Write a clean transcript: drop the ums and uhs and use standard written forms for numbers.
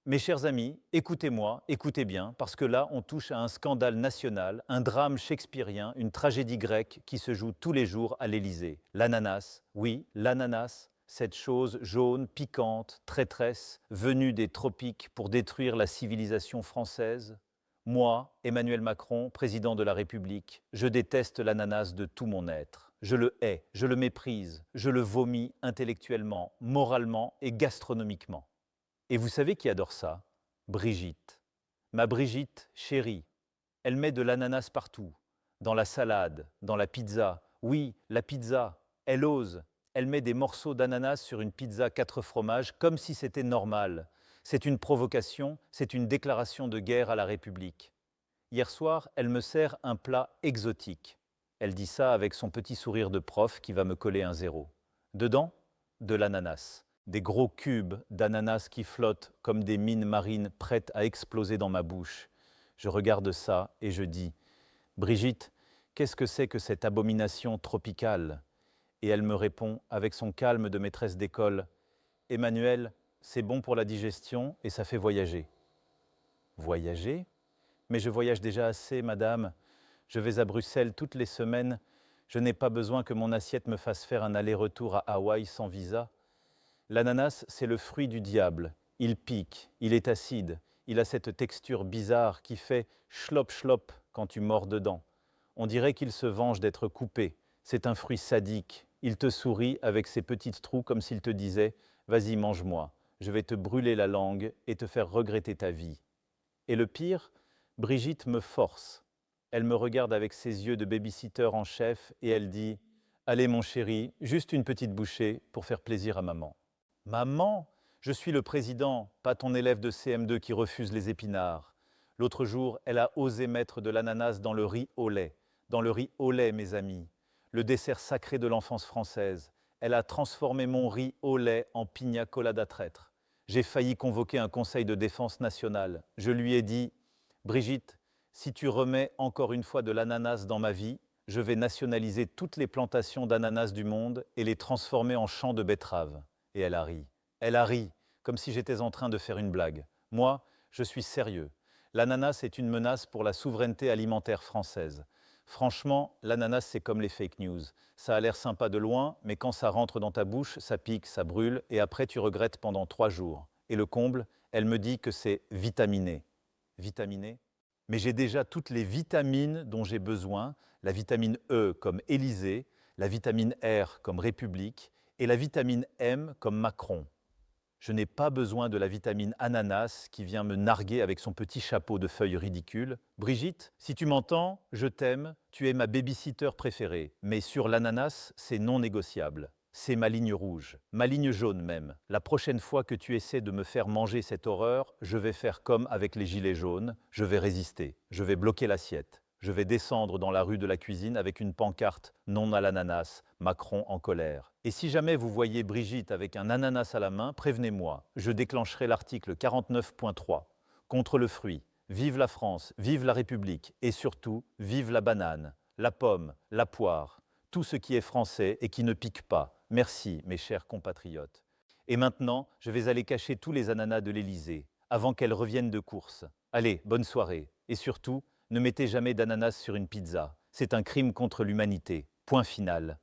Mes chers amis, écoutez-moi, écoutez bien, parce que là, on touche à un scandale national, un drame shakespearien, une tragédie grecque qui se joue tous les jours à l'Élysée. L'ananas, oui, l'ananas, cette chose jaune, piquante, traîtresse, venue des tropiques pour détruire la civilisation française. Moi, Emmanuel Macron, président de la République, je déteste l'ananas de tout mon être. Je le hais, je le méprise, je le vomis intellectuellement, moralement et gastronomiquement. Et vous savez qui adore ça? Brigitte. Ma Brigitte chérie. Elle met de l'ananas partout. Dans la salade, dans la pizza. Oui, la pizza. Elle ose. Elle met des morceaux d'ananas sur une pizza 4 fromages comme si c'était normal. C'est une provocation, c'est une déclaration de guerre à la République. Hier soir, elle me sert un plat exotique. Elle dit ça avec son petit sourire de prof qui va me coller un zéro. Dedans, de l'ananas. Des gros cubes d'ananas qui flottent comme des mines marines prêtes à exploser dans ma bouche. Je regarde ça et je dis « Brigitte, qu'est-ce que c'est que cette abomination tropicale ?» Et elle me répond avec son calme de maîtresse d'école « Emmanuel, c'est bon pour la digestion et ça fait voyager. » Voyager? Mais je voyage déjà assez, madame. Je vais à Bruxelles toutes les semaines. Je n'ai pas besoin que mon assiette me fasse faire un aller-retour à Hawaï sans visa. L'ananas, c'est le fruit du diable. Il pique, il est acide, il a cette texture bizarre qui fait chlop chlop quand tu mords dedans. On dirait qu'il se venge d'être coupé. C'est un fruit sadique. Il te sourit avec ses petits trous comme s'il te disait « Vas-y, mange-moi, je vais te brûler la langue et te faire regretter ta vie. » Et le pire, Brigitte me force. Elle me regarde avec ses yeux de baby-sitter en chef et elle dit « Allez mon chéri, juste une petite bouchée pour faire plaisir à maman. » Maman, je suis le président, pas ton élève de CM2 qui refuse les épinards. L'autre jour, elle a osé mettre de l'ananas dans le riz au lait. Dans le riz au lait, mes amis. Le dessert sacré de l'enfance française. Elle a transformé mon riz au lait en pina colada traître. J'ai failli convoquer un conseil de défense nationale. Je lui ai dit « Brigitte, si tu remets encore une fois de l'ananas dans ma vie, je vais nationaliser toutes les plantations d'ananas du monde et les transformer en champs de betteraves. » Et elle a ri. Elle a ri, comme si j'étais en train de faire une blague. Moi, je suis sérieux. L'ananas est une menace pour la souveraineté alimentaire française. Franchement, l'ananas, c'est comme les fake news. Ça a l'air sympa de loin, mais quand ça rentre dans ta bouche, ça pique, ça brûle, et après tu regrettes pendant 3 jours. Et le comble, elle me dit que c'est vitaminé. Vitaminé? Mais j'ai déjà toutes les vitamines dont j'ai besoin, la vitamine E comme Élysée, la vitamine R comme République, et la vitamine M comme Macron. Je n'ai pas besoin de la vitamine ananas qui vient me narguer avec son petit chapeau de feuilles ridicules. Brigitte, si tu m'entends, je t'aime, tu es ma baby-sitter préférée. Mais sur l'ananas, c'est non négociable. C'est ma ligne rouge, ma ligne jaune même. La prochaine fois que tu essaies de me faire manger cette horreur, je vais faire comme avec les gilets jaunes, je vais résister, je vais bloquer l'assiette. Je vais descendre dans la rue de la cuisine avec une pancarte « Non à l'ananas, Macron en colère ». Et si jamais vous voyez Brigitte avec un ananas à la main, prévenez-moi. Je déclencherai l'article 49.3. Contre le fruit. Vive la France, vive la République et surtout, vive la banane, la pomme, la poire, tout ce qui est français et qui ne pique pas. Merci, mes chers compatriotes. Et maintenant, je vais aller cacher tous les ananas de l'Élysée, avant qu'elles reviennent de course. Allez, bonne soirée. Et surtout, ne mettez jamais d'ananas sur une pizza. C'est un crime contre l'humanité. Point final.